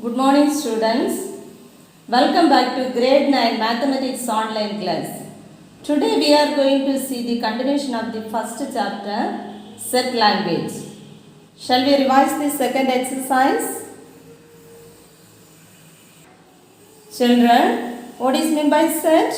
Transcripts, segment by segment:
Good morning students. Welcome back to grade 9 mathematics online class. Today we are going to see the continuation of the first chapter set language. Shall we revise the second exercise? Children, what is meant by set?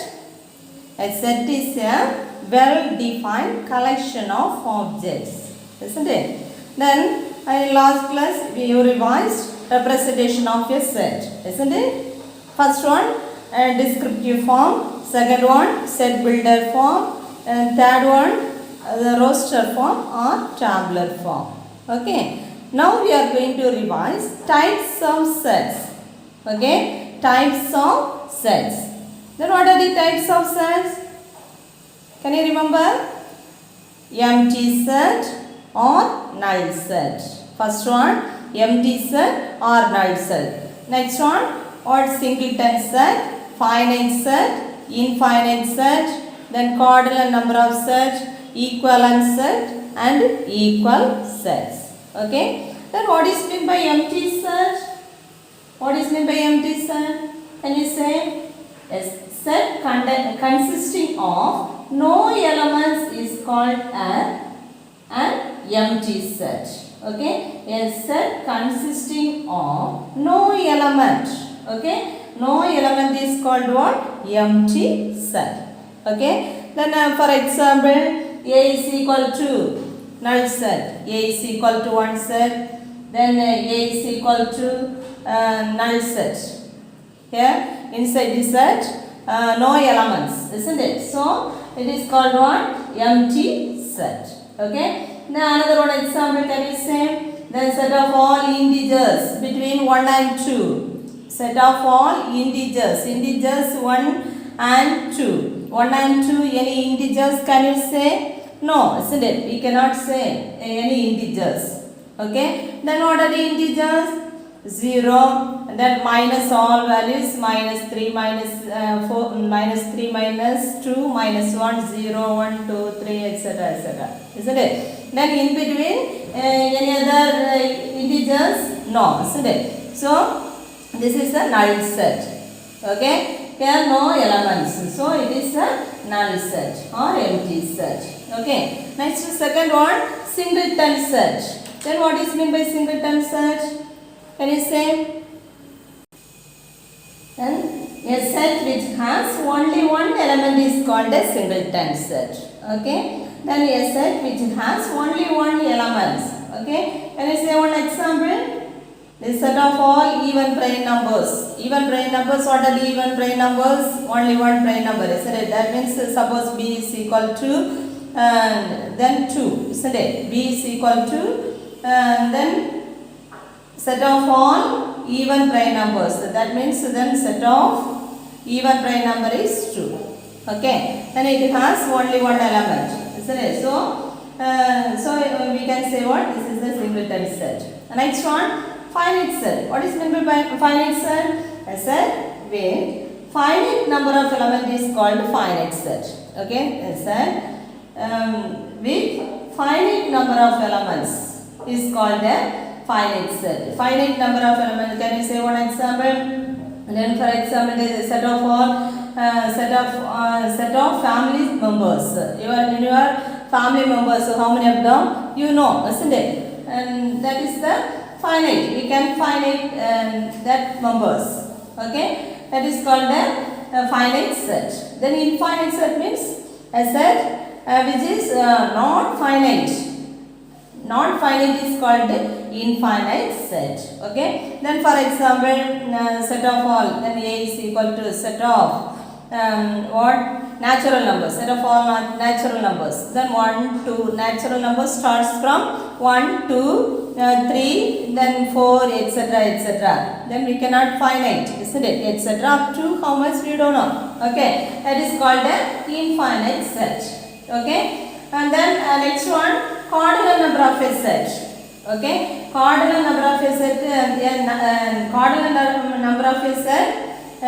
A set is a well-defined collection of objects, isn't it? Then in last class we revised representation of a set, isn't it? First one descriptive form, second one set builder form, and third one the roster form or tabular form. Okay, now we are going to revise types of sets. Okay, types of sets. Then what are the types of sets? Can you remember? Empty set or null set. First one, empty set or null set. Next one, odd singleton set, finite set, infinite set, then cardinal number of sets, equivalent set and equal sets. Okay. Then what is meant by empty set? What is meant by empty set? Can you say? A set consisting of no elements is called an empty set. Okay, a set consisting of no element. Okay, no element is called what? Empty set. Okay, then for example, A is equal to null set. A is equal to one set. Then A is equal to null set. Here inside the set, no elements, isn't it? So it is called what? Empty set. Okay. Now another one example can you say? The set of all integers between 1 and 2. Set of all integers. Integers 1 and 2. 1 and 2 any integers can you say? No, isn't it? We cannot say any integers. Okay. Then what are the integers? 0 and then minus all values minus 3 minus 4 minus 3 minus 2 minus 1 0 1 2 3 etc. Isn't it? Then in between any other integers? No, isn't it? So this is a null set. Okay, here no elements, so it is a null set or empty set. Okay, next second one, singleton set. Then what is meant by singleton set? Can you say? Then a set which has only one element is called a singleton set. Okay. Then a set which has only one element. Okay. Can you say one example? The set of all even prime numbers. Even prime numbers. What are the even prime numbers? Only one prime number. Isn't it? That means suppose b is equal to then 2. Isn't it? b is equal to then set of all even prime numbers. That means then set of even prime number is 2. Okay. And it has only one element. Isn't it? So we can say what? This is the singleton set. The next one, finite set. What is meant by finite set? A set with finite number of elements is called finite set. Okay. A set with finite number of elements is called a finite set. Finite number of elements. Can you say one example? Then for example, there is a set of all set of family members. In your family members, so how many of them? You know, isn't it? And that is the finite. We can finite that numbers. Okay, that is called a finite set. Then infinite set means a set which is not finite. Not finite is called infinite set. Okay. Then for example, set of all. Then A is equal to set of what? Natural numbers. Set of all natural numbers. Then 1, 2. Natural numbers starts from 1, 2, 3, then 4, etc. Then we cannot finite, isn't it? Etc. Up to how much we don't know. Okay. That is called an infinite set. Okay. And then next one. Cardinal number of a set. Okay, cardinal number of a set. Cardinal number of a set. A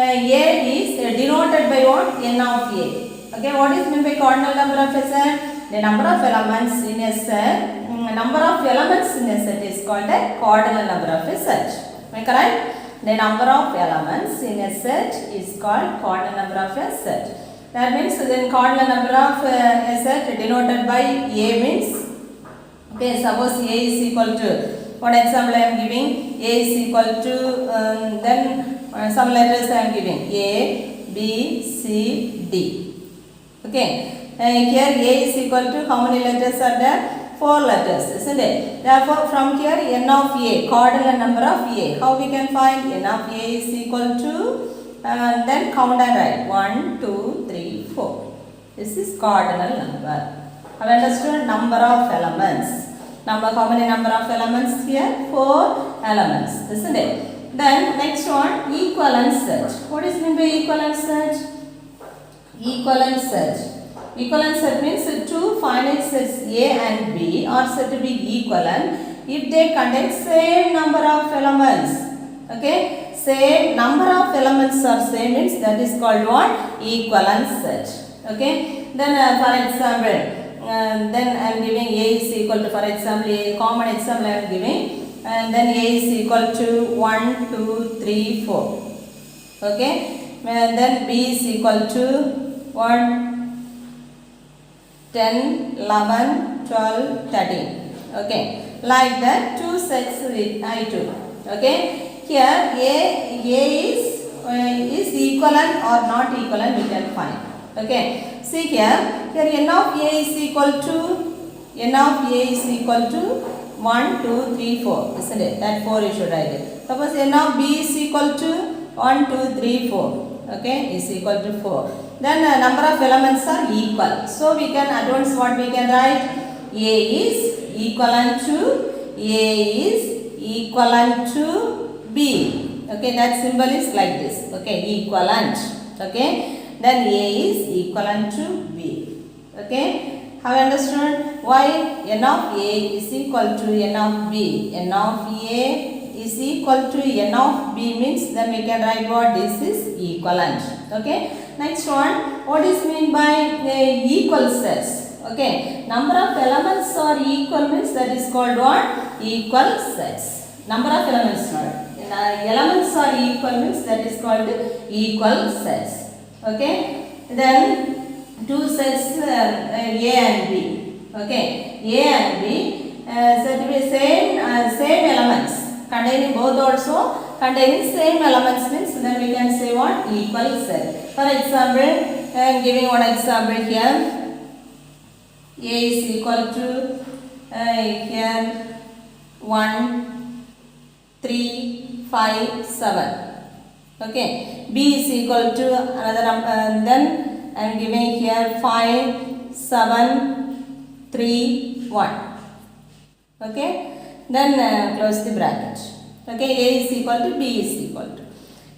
is denoted by what? N of A. Okay, what is meant by cardinal number of a set? The number of elements in a set. Number of elements in a set is called a cardinal number of a set. Am I correct? the number of elements in a set is called cardinal number of a set. That means then cardinal number of a set denoted by A means, okay, suppose A is equal to, for example I am giving A is equal to then some letters I am giving A, B, C, D. Okay, here A is equal to how many letters are there? 4 letters, isn't it? Therefore from here n of A, cardinal number of A, how we can find n of A is equal to then count and write 1, 2, 3, 4. This is cardinal number. Have you understood? Number of elements. How many number of elements here? 4 elements, isn't it? Then next one, equivalent set. What is meant by equivalent set? Equivalent set. Equivalent set means two finite sets A and B are said to be equivalent if they contain same number of elements. Okay, same number of elements are same means that is called what? Equivalent set. Okay, then for example, then I am giving A is equal to, for example, a common example I am giving, and then A is equal to 1, 2, 3, 4. Okay, and then B is equal to 1, 10, 11, 12, 13. Okay, like that two sets with I took. Okay, here A is equivalent or not equivalent we can find. Okay, see here n of A is equal to 1, 2, 3, 4, isn't it? That 4 you should write it. Suppose n of B is equal to 1, 2, 3, 4. Okay, is equal to 4. Then number of elements are equal. So we can advance what we can write? A is equivalent to B. Okay, that symbol is like this. Okay, equivalent. Okay, then A is equivalent to B. Okay, have you understood? Why n of A is equal to n of B? N of A is equal to n of B means then we can write what? This is equivalent. Okay, next one, what is mean by equal sets? Okay, number of elements are equal means that is called what? Equal sets. Number of elements not. Elements are equal means that is called equal sets. Okay, then two sets A and B. Okay, A and B said to be same elements containing both also containing same elements means then we can say what? Equal set. For example, I am giving one example here. A is equal to here 1, 3, 5, 7. Okay, B is equal to another number, then I am giving here 5, 7, 3, 1. Okay, then close the bracket. Okay, A is equal to B is equal to.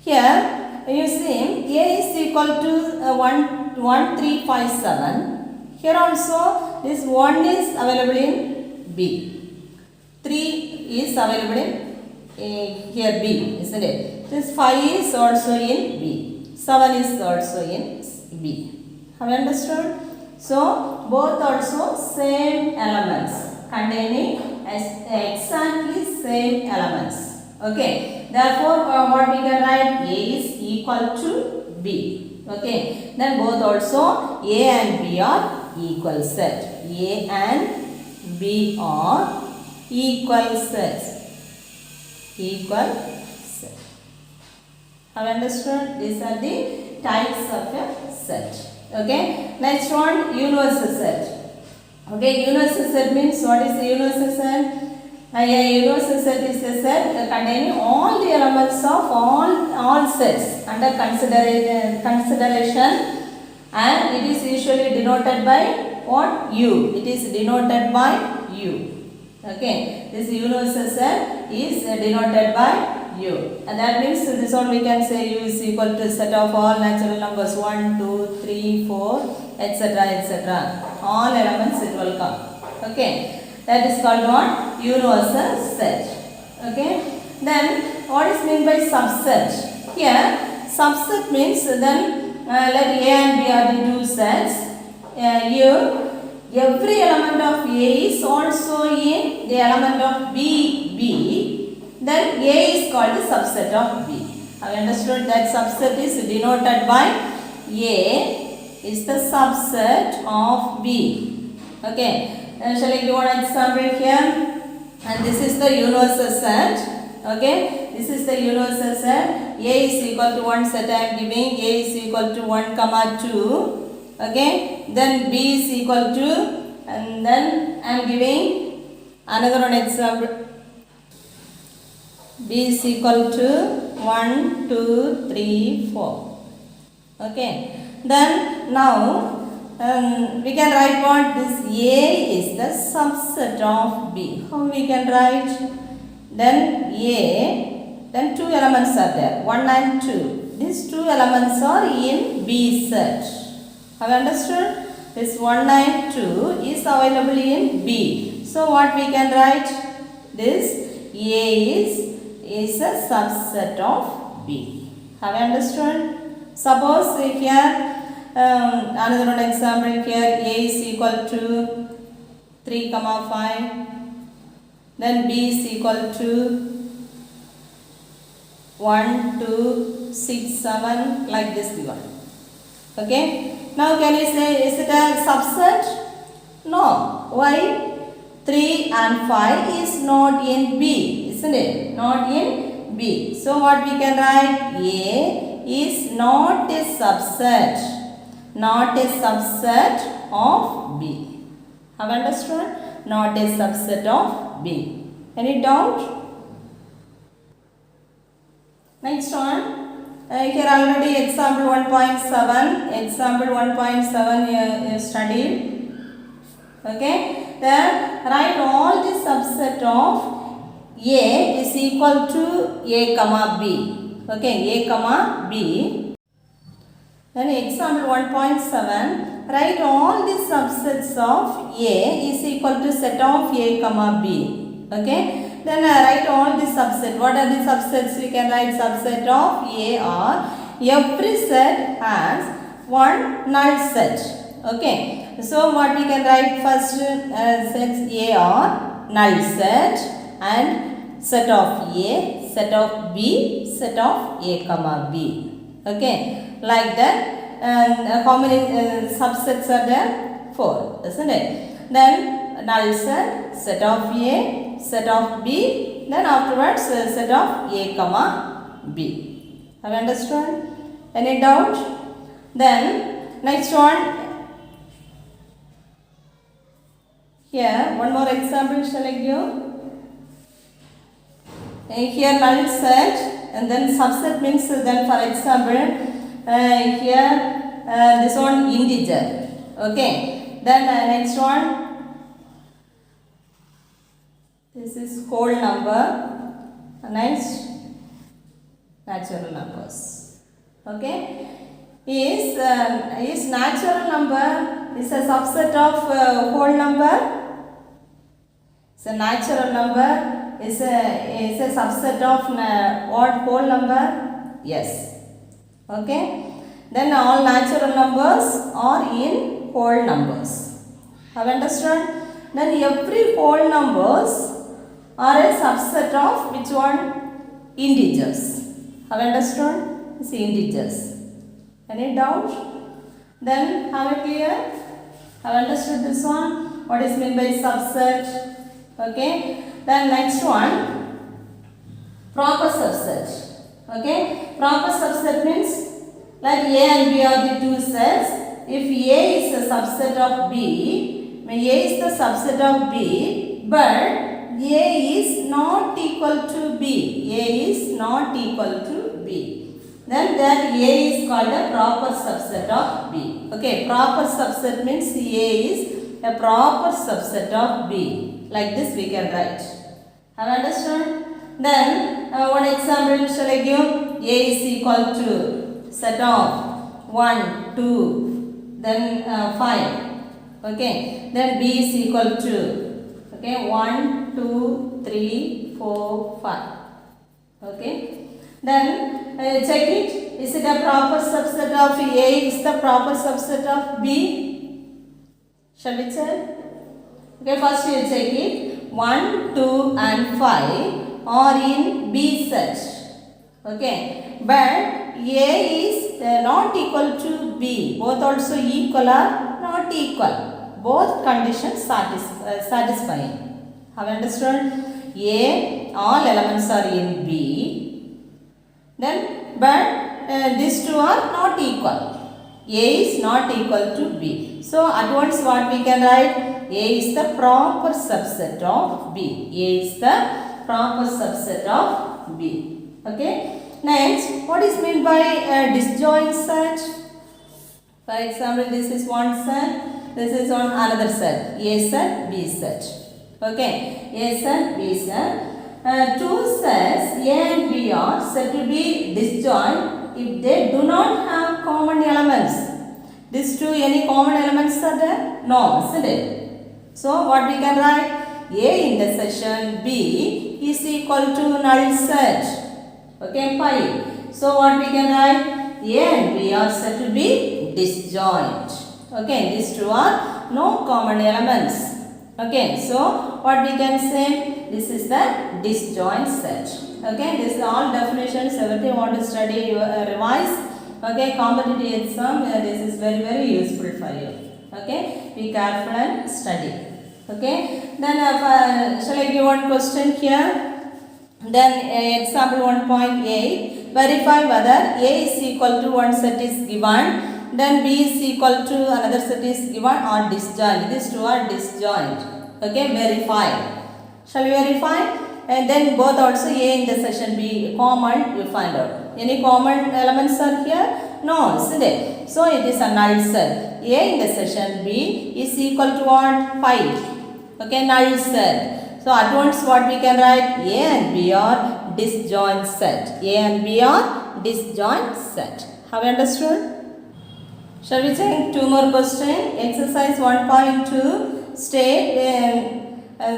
Here you see A is equal to 1, 3, 5, 7. Here also this 1 is available in B. 3 is available in here B, isn't it? This 5 is also in B. 7 is also in B. Have you understood? So both also same elements containing exactly same elements. Okay, therefore what we can write? A is equal to B. Okay, then both also A and B are equal set. A and B are equal sets. Equal set. Have you understood? These are the types of a set. Okay, next one, universal set. Okay, universal set means what is the universal set? A universal set is a set containing all the elements of all sets under consideration, and it is usually denoted by what? U. It is denoted by U. Okay, this universal set is denoted by U, and that means this one we can say U is equal to set of all natural numbers 1, 2, 3, 4, etc. etc. All elements it will come. Okay, that is called what? Universal set. Okay, then what is meant by subset? Here subset means then let A and B are the two sets. Every element of A is also in the element of B. then A is called the subset of B. Have you understood that subset is denoted by A is the subset of B. Okay, shall I give one example here? And this is the universal set. Okay, this is the universal set. A is equal to 1 set I am giving. A is equal to 1 comma 2. Okay, then B is equal to, and then I am giving another one example. B is equal to 1, 2, 3, 4. Okay, then now we can write what this A is the subset of B. How we can write? Then A, then two elements are there, 1 and 2. These two elements are in B set. Have you understood? This 1 and 2 is available in B. So what we can write? This A is a subset of B. Have you understood? Suppose here another one example here, A is equal to 3 comma 5, then B is equal to 1, 2, 6, 7, like this given. Okay, now can you say, is it a subset? No. Why? 3 and 5 is not in B, isn't it? Not in B. So what we can write? A is not a subset. Not a subset of B. Have you understood? Not a subset of B. Any doubt? Next one. Here already example 1.7. Example 1.7 you studied. Okay. Then write all the subset of A is equal to A comma B. Okay. A comma B. Then example 1.7, write all the subsets of A is equal to set of A comma B. Okay. Then write all the subset. What are the subsets? We can write subset of A are every set has one null set. Okay. So what we can write first, sets A are null set and set of A, set of B, set of A comma B. Okay. Like that, and how many subsets are there? 4, isn't it? Then null set, set of A, set of B, then afterwards set of A comma B. Have you understood? Any doubt? Then next one. Here one more example shall I give? Here null set and then subset means then for example here this one integer. Okay. Then next one, this is whole number. Next, natural numbers. Okay. Is natural number is a subset of whole number? So natural number is a subset of what whole number? Yes. Okay. Then all natural numbers are in whole numbers. Have you understood? Then every whole numbers are a subset of which one? Integers. Have you understood? It's integers. Any doubt? Then have you clear? Have you understood this one? What is meant by subset? Okay. Then next one, proper subset. Okay, proper subset means like A and B are the two sets. If A is a subset of B, A is the subset of B, but A is not equal to B. A is not equal to B. Then that A is called a proper subset of B. Okay, proper subset means A is a proper subset of B. Like this we can write. Have you understood? Then one example shall I give? A is equal to set of 1, 2, then 5. Okay. Then B is equal to 1, 2, 3, 4, 5. Okay. Then check it. Is it a proper subset of A? Is the proper subset of B? Shall we check? Okay. First you check it. 1, 2 and 5 or in B set. Okay, but A is not equal to B. Both also equal or not equal. Both conditions satisfying. Have you understood? A, all elements are in B. Then, but these two are not equal. A is not equal to B. So, at once what we can write? A is the proper subset of B. A is the proper subset of B. Okay. Next, what is meant by a disjoint set? For example, this is one set, this is on another set. A set, B set. Okay. A set, B set. Two sets A and B are said to be disjoint if they do not have common elements. These two, any common elements are there? No, isn't it? So, what we can write? A intersection B is equal to null set. Okay, pi. So, what we can write? A and B are said to be disjoint. Okay, these two are no common elements. Okay, so what we can say? This is the disjoint set. Okay, this is all definitions. Everything you want to study, revise. Okay, competitive exam, this is very useful for you. Okay, be careful and study. Okay, then shall I give one question here? Then example 1.8, verify whether A is equal to one set is given, then B is equal to another set is given or disjoint. These two are disjoint. Okay, verify. Shall we verify? And then both also A intersection B common, you find out. Any common elements are here? No, isn't it? So it is a null set. A intersection B is equal to what? Pi. Okay, null set. So at once what we can write? A and B are disjoint set. A and B are disjoint set. Have you understood? Shall we take two more questions? Exercise 1.2. State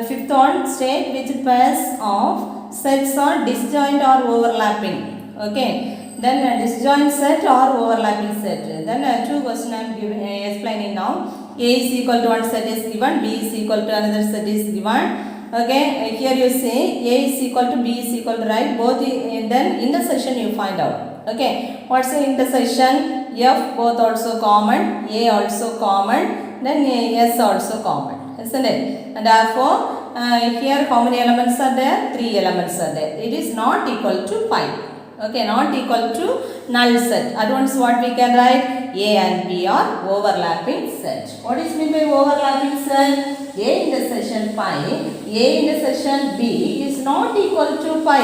fifth one, state which pairs of sets are disjoint or overlapping. Okay. Then disjoint set or overlapping set. Then two questions I am explaining now. A is equal to one set is given. B is equal to another set is given. Okay, here you say A is equal to B is equal to, right? Both then intersection you find out. Okay, what's the intersection? F both also common, A also common, then S also common, isn't it? And therefore here how many elements are there? 3 elements are there. It is not equal to pi. Okay, not equal to null set. At once what we can write? A and B are overlapping set. What is meant by overlapping set? A intersection pi, A intersection B is not equal to pi.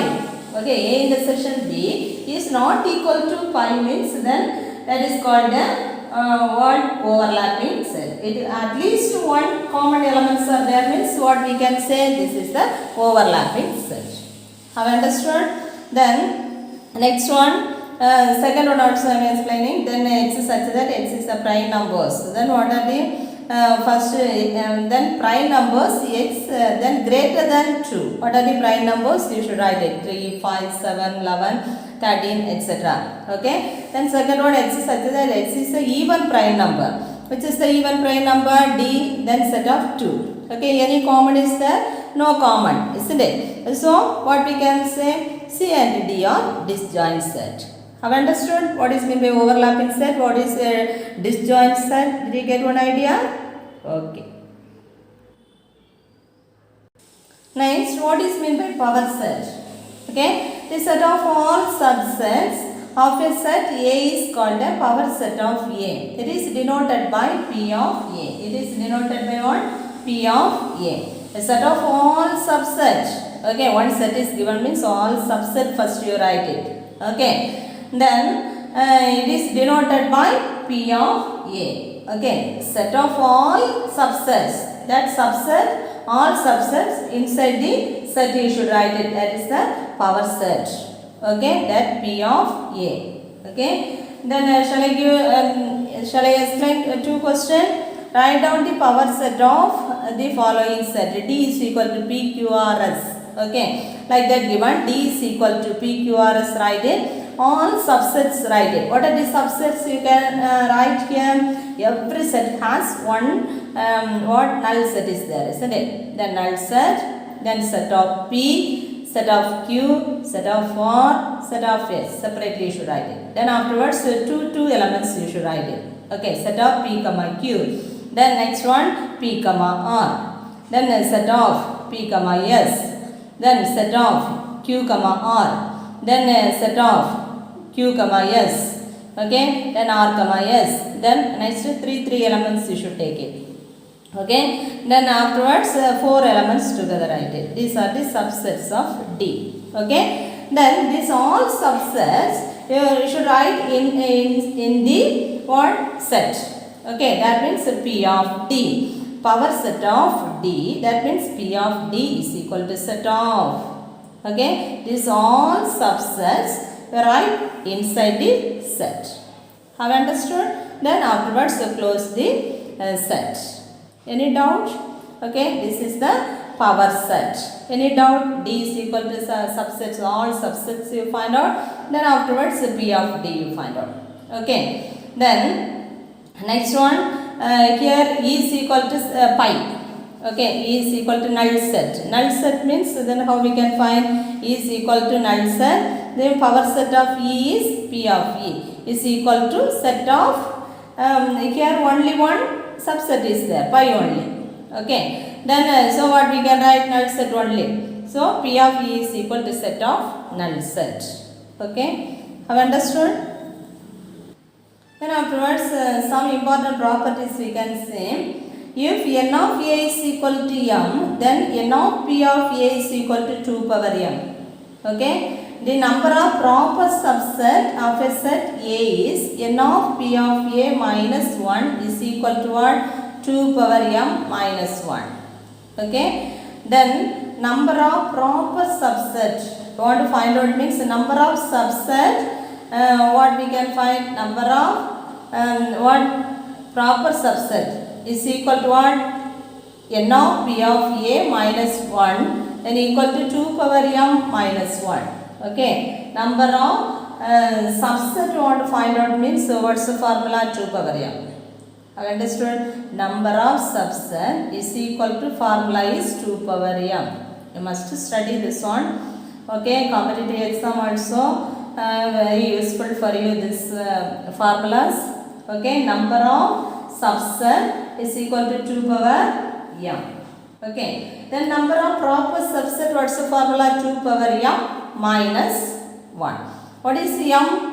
Okay, A intersection B is not equal to pi means then that is called a what? Overlapping set. It at least one common elements are there means what we can say? This is the overlapping set. Have you understood? Then next one, second one also I am explaining. Then X is such that X is the prime numbers. Then what are the first then prime numbers X then greater than 2. What are the prime numbers? You should write it 3, 5, 7, 11, 13, etc. Okay. Then second one X is such that X is a even prime number. Which is the even prime number? D, then set of 2. Okay. Any common is there? No common, isn't it? So what we can say? C and D are disjoint set. Have you understood what is meant by overlapping set? What is a disjoint set? Did you get one idea? Okay. Next, what is meant by power set? Okay, the set of all subsets of a set A is called a power set of A. It is denoted by P of A. It is denoted by what? P of A. A set of all subsets. Okay, one set is given means all subset first you write it. Okay. Then it is denoted by P of A. Okay, set of all subsets. That subset, all subsets inside the set you should write it. That is the power set. Okay, that P of A. Okay. Then shall I explain two questions? Write down the power set of the following set. D is equal to P, Q, R, S. Okay, like that given. D is equal to P, Q, R, S. Write it. All subsets write it. What are the subsets you can write here? Every set has one what null set is there, isn't it? The null set, then set of P, set of Q, set of R, set of S. Separately you should write it. Then afterwards, two elements you should write it. Okay, set of P comma Q. Then next one, P comma R. Then set of P comma S. Then set of Q comma R. Then set of Q comma S. Okay, then R comma S. Then next three elements you should take it. Okay, then afterwards 4 elements together write it. These are the subsets of D. Okay, then these all subsets you should write in the what set. Okay, that means P of D, power set of D, that means P of D is equal to set of. Okay, these all subsets you write inside the set. Have you understood? Then afterwards you close the set. Any doubt? Okay, this is the power set. Any doubt? D is equal to subsets, all subsets you find out. Then afterwards P of D you find out. Okay, then next one, here E is equal to pi. Okay, E is equal to null set. Null set means then how we can find E is equal to null set. Then power set of E is P of E is equal to set of here only one subset is there, pi only. Okay, then so what we can write, null set only. So P of E is equal to set of null set. Okay, have understood? Then afterwards some important properties we can say. If n of A is equal to m, then n of P of A is equal to 2 power m. Okay, the number of proper subset of a set A is n of P of A minus 1 is equal to what? 2 power m minus 1. Okay, then number of proper subset, we want to find out means number of subset, what we can find, number of what proper subset is equal to what? N of P of A minus 1 and equal to 2 power m minus 1. Okay, number of subset you want to find out means what's the formula? 2 power m. Have understood? Number of subset is equal to formula is 2 power m. You must study this one. Okay, competitive exam also very useful for you this formulas. Okay, number of subset is equal to 2 power m. Okay, then number of proper subset, what's the formula? 2 power m minus 1. What is m?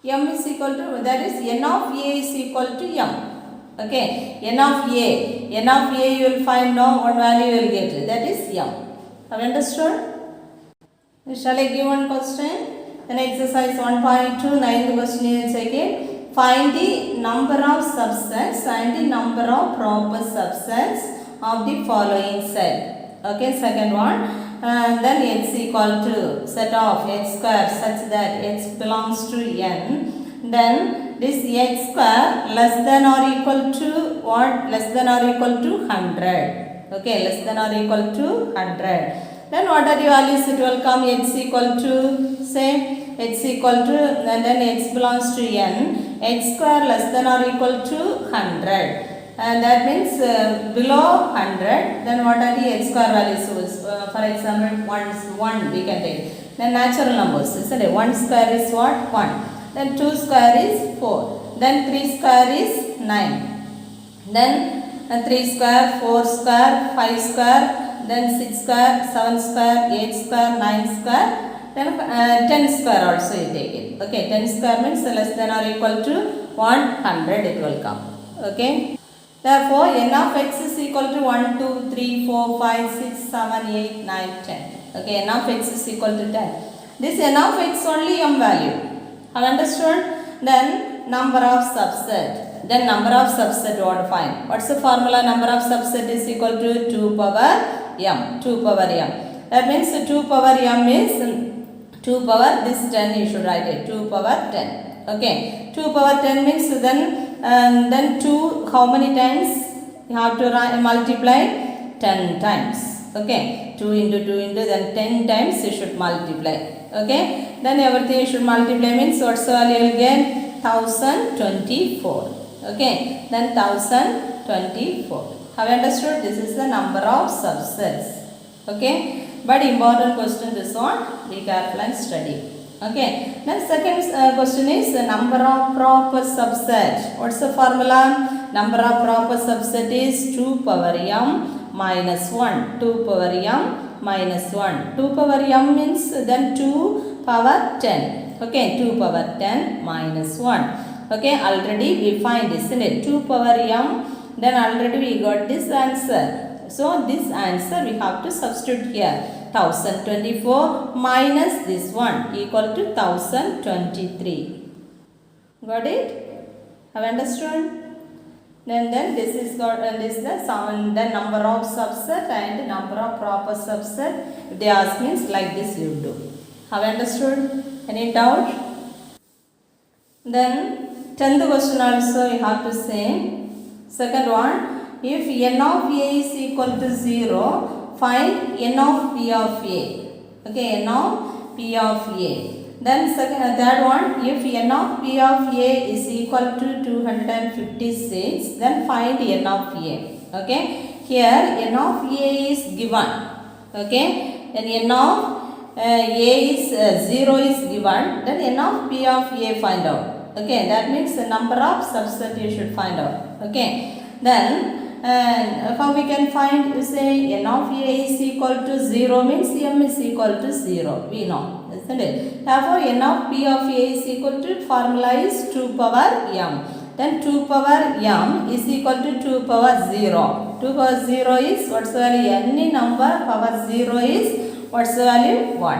M is equal to, that is n of A is equal to m. Okay, n of A you will find now what value you will get, that is m. Have you understood? Shall I give one question? Then exercise 1.2, 9th question is again. Find the number of subsets and the number of proper subsets of the following set. Okay, second one. Then x equal to set of x square such that x belongs to n. Then this x square less than or equal to what? Less than or equal to 100. Okay, less than or equal to 100. Then what are the values it will come? X equal to, say x equal to, and then x belongs to n. X square less than or equal to 100. And that means below 100, then what are the x square values? For example, 1 we can take. Then natural numbers, isn't it? 1 square is what? 1. Then 2 square is 4. Then 3 square is 9. Then 3 square, 4 square, 5 square, then 6 square, 7 square, 8 square, 9 square, then 10 square also you take it. Okay, 10 square means less than or equal to 100 it will come. Okay. Therefore, n of x is equal to 1, 2, 3, 4, 5, 6, 7, 8, 9, 10. Okay, n of x is equal to 10. This n of x only m value. Have understood? Then number of subset. Then number of subset you want to find. What's the formula? Number of subset is equal to 2 power m. 2 power m. That means 2 power m is 2 power, this 10 you should write it. 2 power 10. Okay. 2 power 10 means then 2 how many times you have to multiply? 10 times. Okay, 2 into 2 into then 10 times you should multiply. Okay, then everything you should multiply means what's the value you will get? 1024. Okay, then 1024. Have you understood? This is the number of subsets. Okay, But important question this one, be careful and study. Okay, then second question is the number of proper subset. What's the formula? Number of proper subset is 2 power m minus 1. 2 power m minus 1. 2 power m means then 2 power 10. Okay, 2 power 10 minus 1. Okay, already we find, isn't it? 2 power m, then already we got this answer. So this answer we have to substitute here. 1024 minus this one equal to 1023. Got it? Have understood? Then this is got this is the sum, the number of subset and number of proper subset. If they ask means like this you do. Have understood? Any doubt? Then 10th question also you have to say. Second one. If n of a is equal to 0, find n of p of a. Okay, n of p of a. Then third one, if n of p of a is equal to 256, then find n of a. Okay, here n of a is given. Okay, then n of a is 0 is given. Then n of p of a find out. Okay, that means the number of subset you should find out. Okay, then how we can find, you say n of a is equal to 0 means m is equal to 0. We know, isn't it? Therefore, n of p of a is equal to, formula is 2 power m. Then 2 power m is equal to 2 power 0. 2 power 0 is, what's the value? Any number power 0 is, what's the value? 1.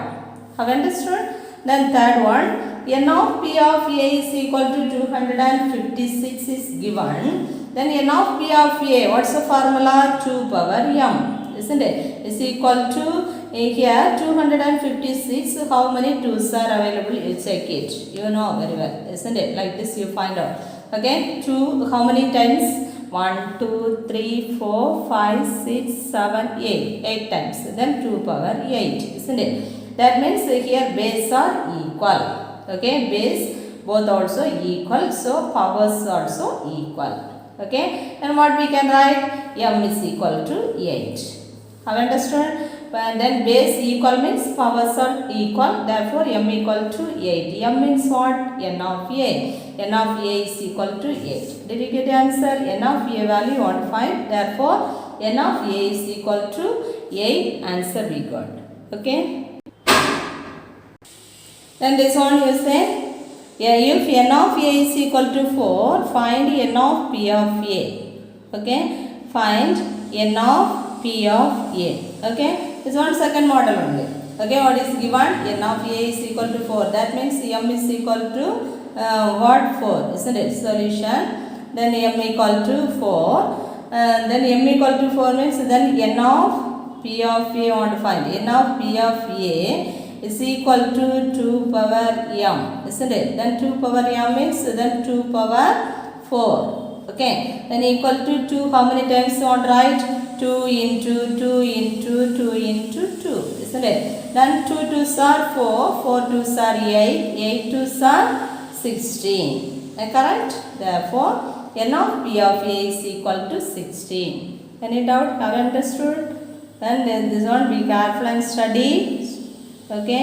Have understood? Then third one, n of p of a is equal to 256 is given. Then n of p of a, what's the formula? 2 power m, isn't it? Is equal to, here 256, how many 2's are available? You check it. You know very well, isn't it? Like this you find out. Okay, 2, how many times? 1, 2, 3, 4, 5, 6, 7, 8. 8 times. Then 2 power 8, isn't it? That means here base are equal. Okay, base both also equal. So powers also equal. Okay, and what we can write? M is equal to 8. Have understood? And then base equal means powers are equal. Therefore, m equal to 8. M means what? N of a. N of a is equal to 8. Did you get the answer? N of a value you want to find. Therefore, N of a is equal to 8. Answer we got. Okay. Then this one you say. If n of a is equal to 4, find n of p of a. Okay, find n of p of a. Okay, this one second model only. Okay, what is given? N of a is equal to 4. That means m is equal to what? 4, isn't it? Solution. Then m equal to 4. Then m equal to 4 means then n of p of a want to find. N of p of a is equal to 2 power m, isn't it? Then 2 power m means then 2 power 4. Okay, then equal to 2, how many times you want to write? 2 into 2 into 2 into 2, isn't it? Then 2 2's are 4, 4 2's are 8, 8 2's are 16. Correct? Therefore, n of p of a is equal to 16. Any doubt? Have you understood? Then this one, be careful and study. Okay,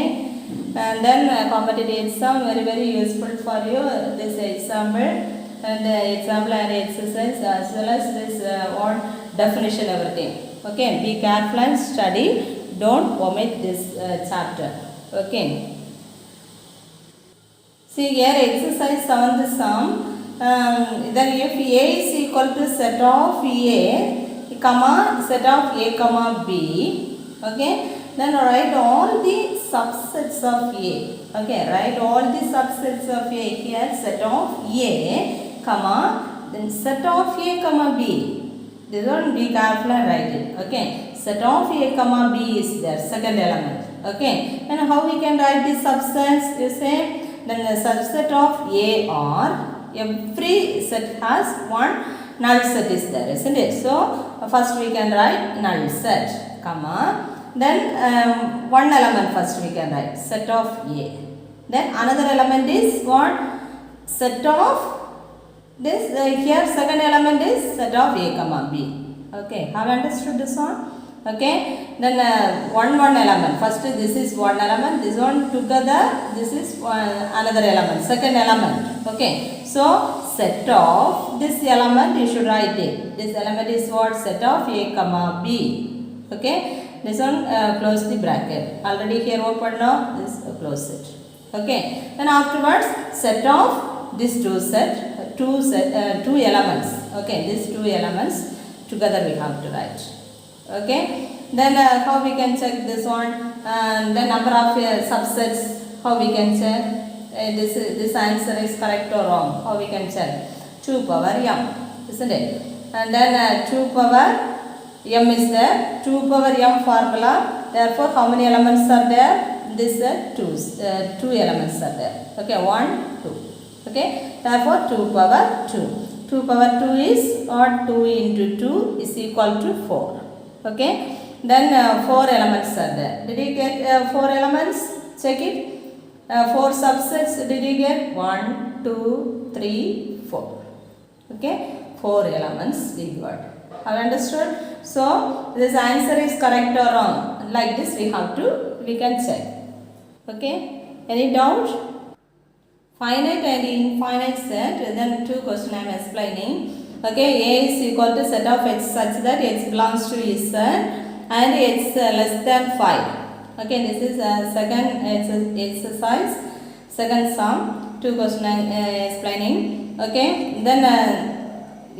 and then competitive exam, very useful for you, this example and example and exercise as well as this one definition, everything. Okay, be careful and study, don't omit this chapter. Okay, see here exercise 7th sum. Then if a is equal to set of a comma set of a comma b, okay, then write all the subsets of A. Okay, write all the subsets of A here. Set of A, comma, then set of A, comma B. This one be careful and write it. Okay, set of A, comma B is there, second element. Okay, and how we can write the subsets? You say, then the subset of A or every set has one null set is there, isn't it? So, first we can write null set, comma. Then one element first we can write, set of A. Then another element is what? Set of this, here second element is set of A comma B. Okay, have understood this one? Okay, then one element. First this is one element, this one together, this is another element, second element. Okay, so set of this element you should write it. This element is what? Set of a comma b. Okay, this one close the bracket. Already here open now, this close it. Okay, then afterwards set of these two elements. Okay, these two elements together we have to write. Okay, then how we can check this one? The number of subsets, how we can check this answer is correct or wrong? How we can check? 2 power m, isn't it? And then 2 power m is there. 2 power m formula. Therefore, how many elements are there? This two elements are there. Okay, 1, 2. Okay, therefore 2 power 2. 2 power 2 is, or 2 into 2 is equal to 4. Okay, then 4 elements are there. Did you get 4 elements? Check it. 4 subsets did you get? 1, 2, 3, 4. Okay, 4 elements we got. Have understood? So this answer is correct or wrong? Like this we can check. Okay, any doubt? Finite and infinite set, then 2 questions I am explaining. Okay, A is equal to set of x such that x belongs to Z and x less than 5. Okay, this is second exercise, second sum, 2 questions I am explaining. Okay, then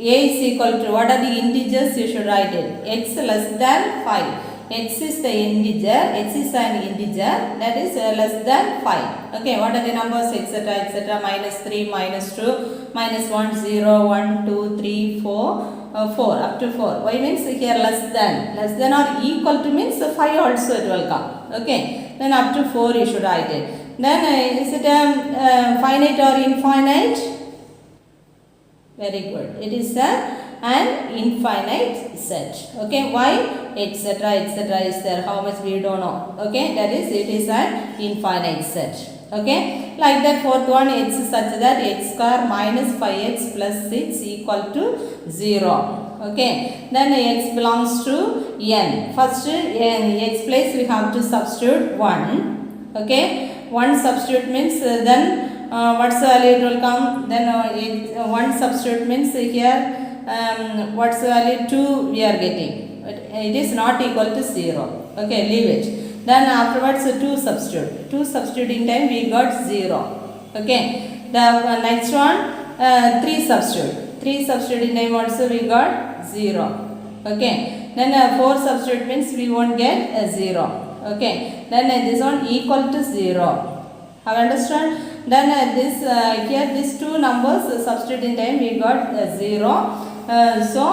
A is equal to, what are the integers you should write it? X less than 5. X is the integer, x is an integer, that is less than 5. Okay, what are the numbers? Etc. etc. minus 3, minus 2, minus 1, 0, 1, 2, 3, 4, 4, up to 4. Why means here less than or equal to means 5 also it will come. Okay, then up to 4 you should write it. Then is it finite or infinite? Very good. It is an infinite set. Okay, why? Etc. etc. is there. How much we don't know. Okay, that is, it is an infinite set. Okay, like that fourth one, x such that x square minus 5x plus 6 equal to 0. Okay, then x belongs to n. First x place we have to substitute 1. Okay, 1 substitute means then what's the value it will come? Then 1 substitute means here what's the value? 2 we are getting. It is not equal to 0. Okay, leave it. Then afterwards 2 substitute. 2 substituting time we got 0. Okay, the next one 3 substitute. 3 substituting time also we got 0. Okay, then 4 substitute means we won't get 0. Okay, then this one equal to 0. Have understood? Then this here these two numbers substituting time we got 0. So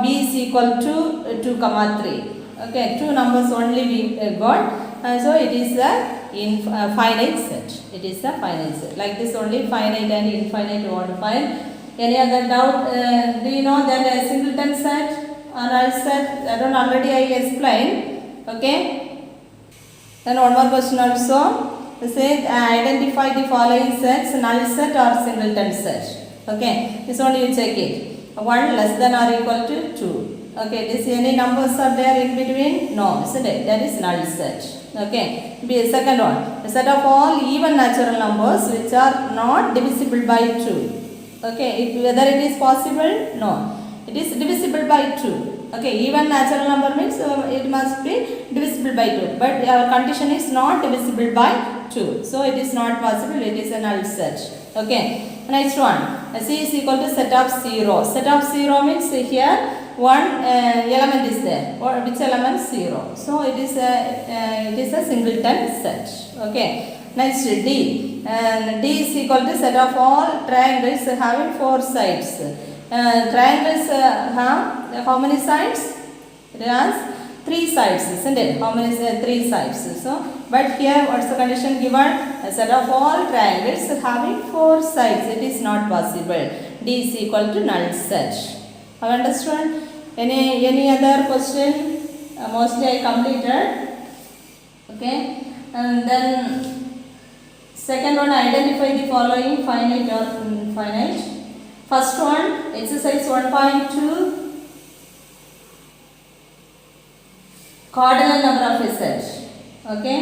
b is equal to 2, 3. Okay, 2 numbers only we got. So it is a finite set. It is a finite set. Like this only, finite and infinite you want to find. Any other doubt? Do you know that a singleton set or null set? That one already I explained. Okay. Then one more question also. It says identify the following sets: null set or singleton set. Okay, this one you check it. 1 less than or equal to 2. Okay, this any numbers are there in between? No, isn't it? That is null set. Okay, second one, the set of all even natural numbers which are not divisible by 2. Okay, whether it is possible? No, it is divisible by 2. Okay, even natural number means it must be divisible by 2, but our condition is not divisible by 2, so it is not possible. It is a null set. Okay, next one, C is equal to set of 0. Set of 0 means here one element is there. Or which element? 0. So it is a singleton set. Okay, next D. D is equal to set of all triangles having 4 sides. Triangles have how many sides? It has 3 sides, isn't it? How many? 3 sides. So, but here what's the condition given? A set of all triangles having 4 sides. It is not possible. D is equal to null set. Have understood? Any other question? Mostly I completed. Okay, and then second one, identify the following finite or infinite. First one, exercise 1.2. cardinal number of a set. Okay,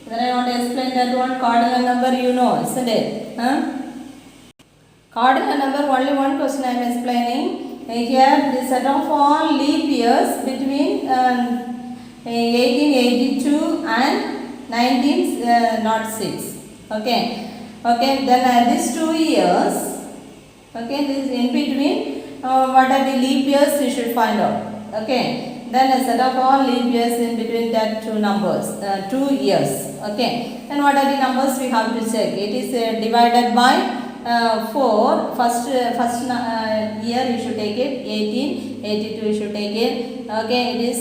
then I want to explain that one. Cardinal number, you know, isn't it? Cardinal number, only one question I am explaining. Here the set of all leap years between 1882 and 1906. Okay, then these 2 years, okay, this in between, what are the leap years you should find out. Okay, then a set of all leap years in between that 2 numbers, 2 years. Okay, then what are the numbers we have to check? It is divided by 4. First year you should take it 1882, you should take it. Okay, it is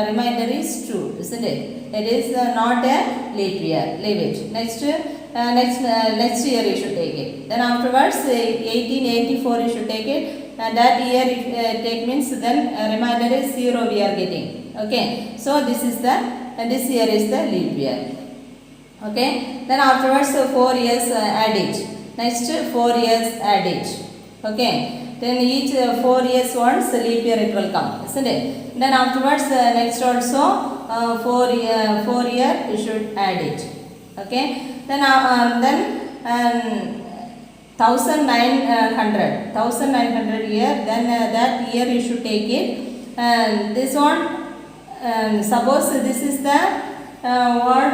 remainder is 2, isn't it? It is not a leap year. Leave it. Next year you should take it. Then afterwards 1884 you should take it. And that year take means then remainder is 0 we are getting. Okay, so this is the this year is the leap year. Okay, then afterwards 4 years add it. Next 4 years add it. Okay, then each 4 years once leap year it will come, isn't it? Then afterwards next also 4 year you should add it. Okay, then 1900 year, then that year you should take it. And this one, suppose this is the what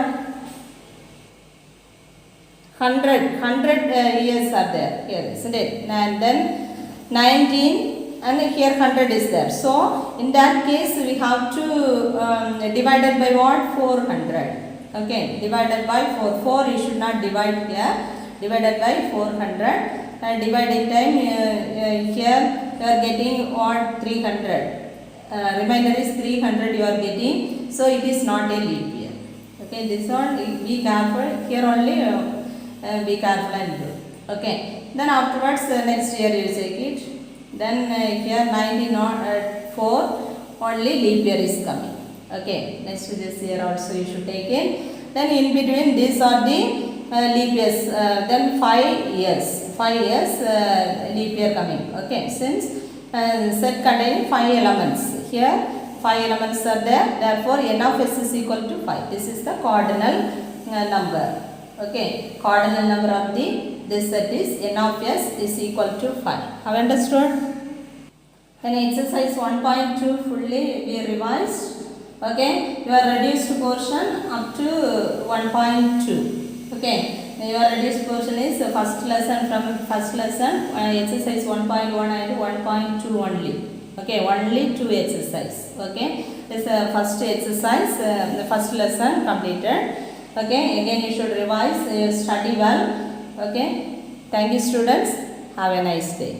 100 years are there here, isn't it? And then 19, and here 100 is there. So in that case we have to divide it by what? 400. Okay, divided by 4. 4 you should not divide here. Divided by 400. Dividing time here you are getting what? 300. Remainder is 300 you are getting. So it is not a leap year. Okay, this one be careful. Here only be careful and do. Okay, then afterwards next year you take it. Then here 1904 only leap year is coming. Okay, next this year also you should take it. Then in between these are the leap years. Then 5 years leap year coming. Okay, since set containing 5 elements. Here 5 elements are there. Therefore n of s is equal to 5. This is the cardinal number. Okay, cardinal number of this set is n of s is equal to 5. Have you understood? Then exercise 1.2 fully we revised. Okay, your reduced portion up to 1.2. Okay, your reduced portion is first lesson, from first lesson exercise 1.1 and 1.2 only. Okay, only 2 exercise. Okay, this first exercise, the first lesson completed. Okay, again you should revise, study well. Okay, thank you students. Have a nice day.